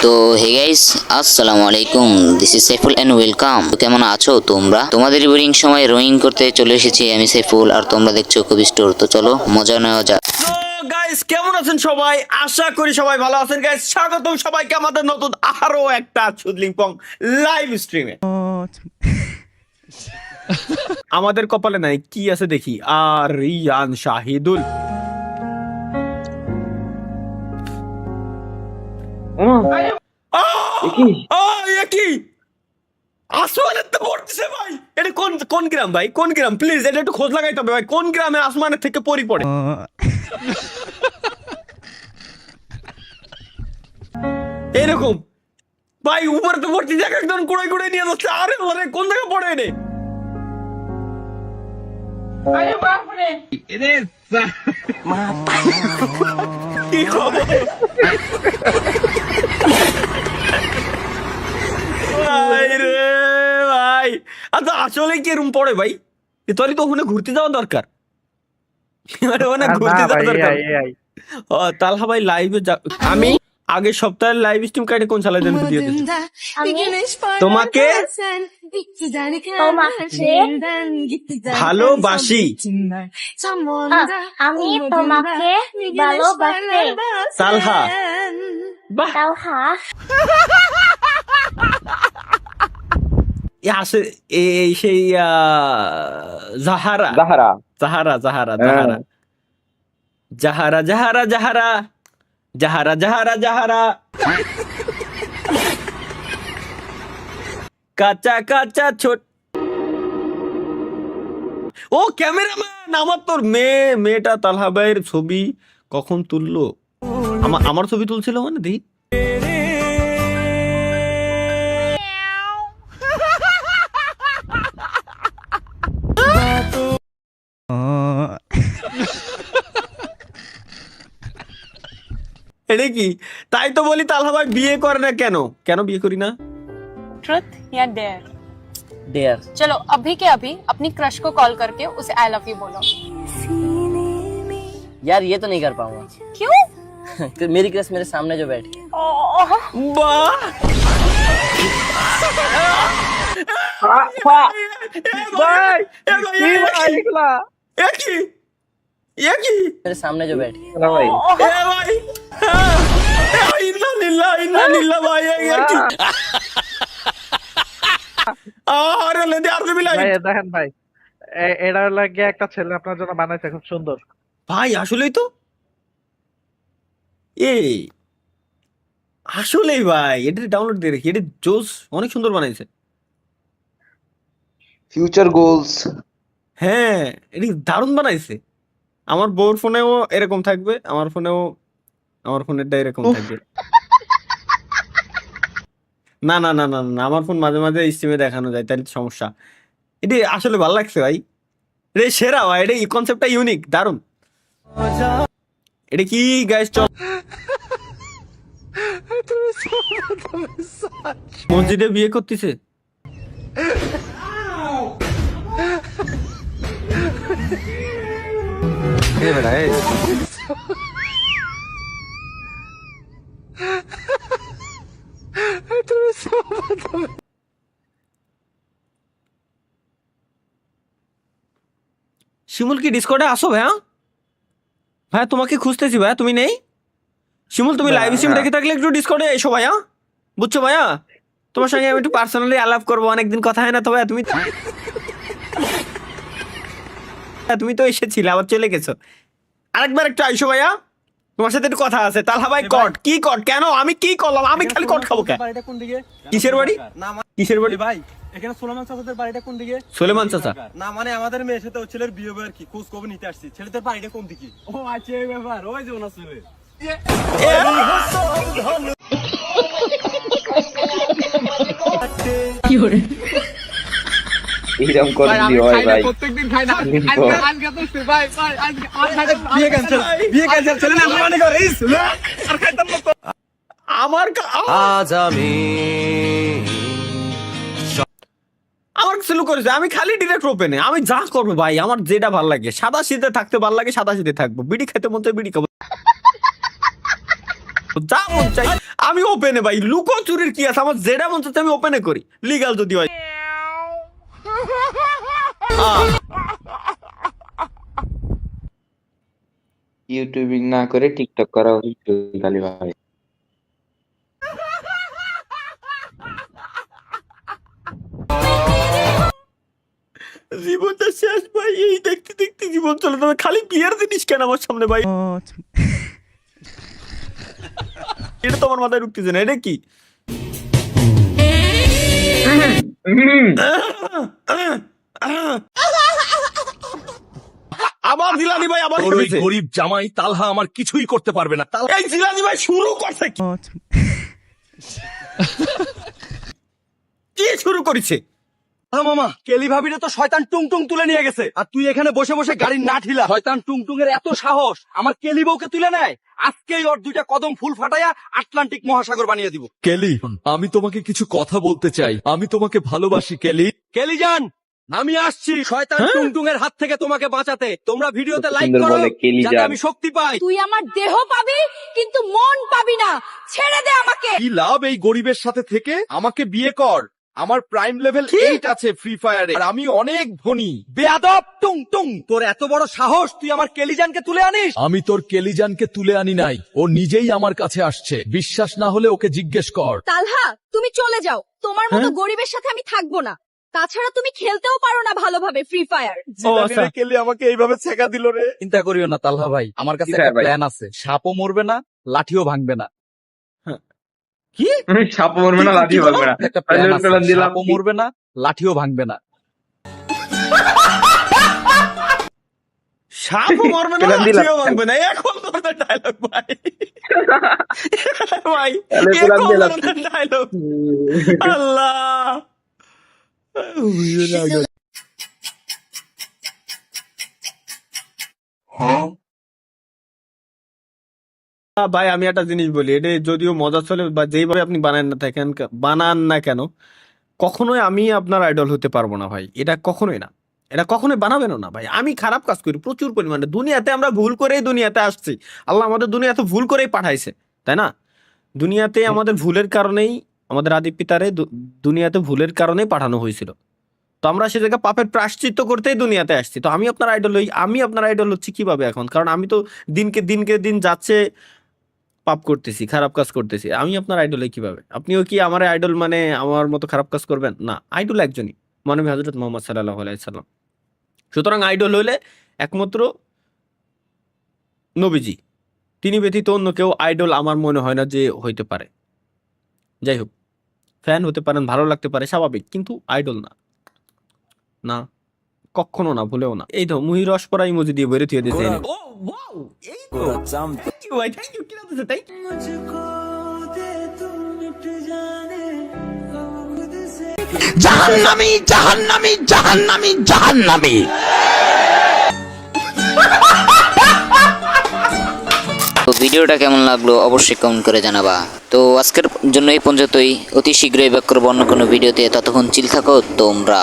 তো হে গাইস, আসসালামু আলাইকুম। This is Saiful and welcome. তো কেমন আছো তোমরা? তোমাদের বোরিং সময় রোয়িং করতে চলে এসেছি আমি সাইফুল, আর তোমরা দেখছো কবি স্টোর। তো চলো মজা নেওয়া যাক। তো গাইস কেমন আছেন সবাই? আশা করি সবাই ভালো আছেন গাইস। স্বাগতম সবাইকে আমাদের নতুন আরো একটা চুদলিং পং লাইভ স্ট্রিমে। আমাদের কপালে নাই কি আছে দেখি। আর রিয়ান শাহিদুল, আসমানের তো পড়তেছে ভাই। এটা কোন কোন গ্রাম ভাই? কোন গ্রাম? প্লিজ এটা একটু খোঁজ লাগাইতে হবে ভাই। কোন গ্রামে আসমানের থেকে পরি পড়ে? এরকম ভাই উপরে তো পড়তেছে, এক একজন কুড়াই কুড়াই নিয়ে যাচ্ছে। আরে ওরে কোন জায়গায় পড়ে এনে? কি খবর? ভাই রে ভাই, আচ্ছা আসলে কি এরকম পড়ে ভাই? তাহলে তো ওখানে ঘুরতে যাওয়া দরকার। মানে ওখানে ঘুরতে যাওয়া দরকার। ও তালহা ভাই লাইভে আমি আগের সপ্তাহের লাইভ স্ট্রিম কাটে কোন সালে জানি ভিডিও দিয়েছি। তোমাকে ভালোবাসি। আমি তোমাকে ভালোবাসি। তালহা বাহ, তালহা আসে এই সেই জাহারা জাহারা জাহারা জাহারা হ্যাঁ। জাহারা জাহারা জাহারা জাহারা জাহারা জাহারা জাহারা কাঁচা কাঁচা ছোট। ও ক্যামেরাম্যান, আমার তোর মেয়েটা তালহা ভাইয়ের ছবি কখন তুললো? আমার ছবি তুলছিল মানে দেখি। এটা কি? তাই তো বলি তালহা ভাই বিয়ে করে না কেন? কেন বিয়ে করি না? ट्रुथ या डेयर? डेयर। चलो अभी के अभी अपनी क्रश को कॉल करके उसे आई लव यू बोलो। यार ये तो नहीं कर पाऊंगा। क्यों? मेरी क्रश मेरे सामने जो बैठी है। বাহ ভাই কি मेरे सामने जो बैठी है। ভাই এ ভাই, ইন্না লিল্লাহ ইন্না লিল্লাহ ভাই, এ কি? আরে লেদে আরবি বিলাই। ভাই দেখেন ভাই, এটার লাগে একটা ছেলে আপনার জন্য বানাইছে, খুব সুন্দর। ভাই আসলেই তো এই আসলেই ভাই, এটা ডাউনলোড দিয়ে রেখি। এটা জোস, অনেক সুন্দর বানাইছে। Future goals. হ্যাঁ এটা দারুণ বানাইছে। আমার বউর ফোনেও এরকম থাকবে, আমার ফোনেরটা এরকম থাকবে। না না না না না, আমার ফোন মাঝে মাঝে স্ট্রিমে দেখানো যায়, তাহলে তো সমস্যা। এটা আসলে ভালো লাগছে ভাই, এটা সেরা ভাই। এটা কনসেপ্টটা ইউনিক, দারুণ। এটা কি গাইস? চল মসজিদে বিয়ে করতেছে। শিমুল কি ডিসকর্ডে আসো ভাইয়া? ভাইয়া তোমাকে খুঁজতেছি ভাইয়া, তুমি নেই? শিমুল তুমি লাইভ স্ট্রিম দেখে থাকলে একটু ডিসকর্ডে এসো ভাইয়া, বুঝছো ভাইয়া? তোমার সঙ্গে আমি একটু পার্সোনালি আলাপ করবো, অনেকদিন কথা হয় না তো ভাইয়া। তুমি তো এসেছিলে আবার চলে গেছো। আরেকবার একটু আইসো ভাইয়া, তোমার সাথে একটু কথা আছে। তালহা ভাই কট কি কট? কেন আমি কি করলাম? আমি খালি কট খাবো কেন? বাড়িটা কোন দিকে? কিসের বাড়ি? কিসের বাড়ি ভাই এখানে সোলেমান চাচাদের বাড়িটা কোন দিকে? সুলেমান চাচা? না মানে আমাদের মেয়ের সাথে ওই ছেলের বিয়ে হবে আর কি, খোঁজ খবর নিতে আসছি। ছেলেদের বাড়িটা কোন দিকে? ও আচ্ছা এই ব্যাপার, ওই যে ওনার ছেলে। এইরকম করে দিদি হয় ভাই। প্রত্যেকদিন খাই না। আজকে তো ভাই বিয়ে ক্যান্সেল, বিয়ে ক্যান্সেল। ছেলে না মানে করে আর খাইতাম না তো। আমার আমার স্লো করেছে। আমি খালি ডিরেক্ট ওপেনে আমি যা করবো ভাই, আমার যেটা ভালো লাগে। সাদা শীতে থাকতে ভালো লাগে, সাদা শীতে থাকবো। বিড়ি খেতে মন চায় বিড়ি খাবো, যা মন চাই আমি ওপেনে ভাই, লুকো চুরির কি আছে, আমার যেটা মন চাচ্ছে আমি ওপেনে করি, লিগাল যদি হয়। ইউটিউবিং না করে টিকটক করা উচিত আলী ভাই। জীবনটা শেষ ভাই, এই দেখতে দেখতে জীবন চলে যাবে। খালি বিয়ের জিনিস কেন আমার সামনে ভাই? এটা তো আমার মাথায় ঢুকতেছে না, এটা কি? আবার জিলানি ভাই আবার ওই গরিব জামাই তালহা আমার কিছুই করতে পারবে না। এই জিলানি ভাই শুরু করছে কি? কি শুরু করেছে? মামা কেলি ভাবিরে তো শয়তান টুংটুং তুলে নিয়ে গেছে, আর তুই এখানে বসে বসে গাড়ির না ঠিলা। শয়তান টুংটুং এর এত সাহস আমার কেলি বউকে তুলে নেয়। আজকেই ওর দুইটা কদম ফুল ফাটাইয়া আটলান্টিক মহাসাগর বানিয়ে দিব। কেলি, আমি তোমাকে কিছু কথা বলতে চাই। আমি তোমাকে ভালোবাসি কেলি। কেলি জান, আমি আসছি শয়তান টুংটুং এর হাত থেকে তোমাকে বাঁচাতে। তোমরা ভিডিওতে লাইক সুন্দর করো বলে কেলি যাতে জান। আমি শক্তি পাই। তুই আমার দেহ পাবি কিন্তু মন পাবি না, ছেড়ে দে আমাকে। কি লাভ এই গরিবের সাথে থেকে? আমাকে বিয়ে কর। আমার প্রাইম লেভেল 8 আছে ফ্রি ফায়ারে, আর আমি অনেক ধনী। বেয়াদব টুংটুং, তোর এত বড় সাহস তুই আমার কেলিজানকে তুলে আনিস? আমি তোর কেলিজানকে তুলে আনি নাই, ও নিজেই আমার কাছে আসছে। বিশ্বাস না হলে ওকে জিজ্ঞেস কর। তালহা তুমি চলে যাও, তোমার মতো গরিবের সাথে আমি থাকবো না। তাছাড়া তুমি খেলতেও পারো না ভালোভাবে ফ্রি ফায়ার। আচ্ছা। কেলি আমাকে এইভাবে ছেকা দিল রে। চিন্তা করিও না তালহা ভাই, আমার কাছে একটা প্ল্যান আছে। সাপও মরবে না, লাঠিও ভাঙবে না। কি? সাপ মরবে না, লাঠি ভাঙবে না। একটা প্ল্যান আছে, প্ল্যান দিলাম। সাপও মরবে না, লাঠিও ভাঙবে না। সাপও মরবে না, প্ল্যান দিলাম। লাঠিও ভাঙবে না। এখন ধরনের ডায়লগ ভাই। ভাই তাহলে এখন প্ল্যান দিলাম। ধরনের ডায়লগ। আল্লাহ। ভাই আমি একটা জিনিস বলি, এটা যদিও মজা চলে বা যেইভাবে আপনি বানান না কেন, কখনোই আমি আপনার আইডল হতে পারবো না ভাই। এটা কখনোই না, এটা কখনোই বানাবেনও না ভাই। আমি খারাপ কাজ করি প্রচুর পরিমাণে। দুনিয়াতে আমরা ভুল করেই দুনিয়াতে আসছি। আল্লাহ আমাদের দুনিয়াতে ভুল করেই পাঠাইছে, তাই না? দুনিয়াতে আমাদের ভুলের কারণেই, আমাদের আদি পিতারে দুনিয়াতে ভুলের কারণেই পাঠানো হয়েছিল। তো আমরা সে জায়গায় পাপের প্রায়শ্চিত্ত করতেই দুনিয়াতে আসছি। তো আমি আপনার আইডল আমি আপনার আইডল হচ্ছি কিভাবে এখন? কারণ আমি তো দিনকে দিন যাচ্ছে পাপ করতেছি, খারাপ কাজ করতেছি। আমি আপনার আইডল কিভাবে? আপনিও কি আমার আইডল মানে আমার মতো খারাপ কাজ করবেন? না, আইডল একজনই, মানবী হযরত মুহাম্মদ সাল্লাল্লাহু আলাইহি সাল্লাম। সুতরাং আইডল হইলে একমাত্র নবীজি, তিনি ব্যতীত অন্য কেউ আইডল আমার মনে হয় না যে হইতে পারে। যাই হোক, ফ্যান হতে পারেন, ভালো লাগতে পারে, স্বাভাবিক, কিন্তু আইডল না, না কখনো না, ভুলেও না। এই তো মুহি রস পরা ইমোজি দিয়ে বের থিয়ে দিয়েছে। ও ওয়াও, এই তো থ্যাংক ইউ ভাই, থ্যাংক ইউ। কি লাগতেছে তাই? জাহান্নামী জাহান্নামী জাহান্নামী জাহান্নামী। তো ভিডিওটা কেমন লাগলো অবশ্যই কমেন্ট করে জানাবা। তো আজকের জন্য এই পর্যন্তই। অতি শীঘ্রই ব্যাক করবো অন্য কোনো ভিডিওতে। ততক্ষণ চিল থাকো তোমরা।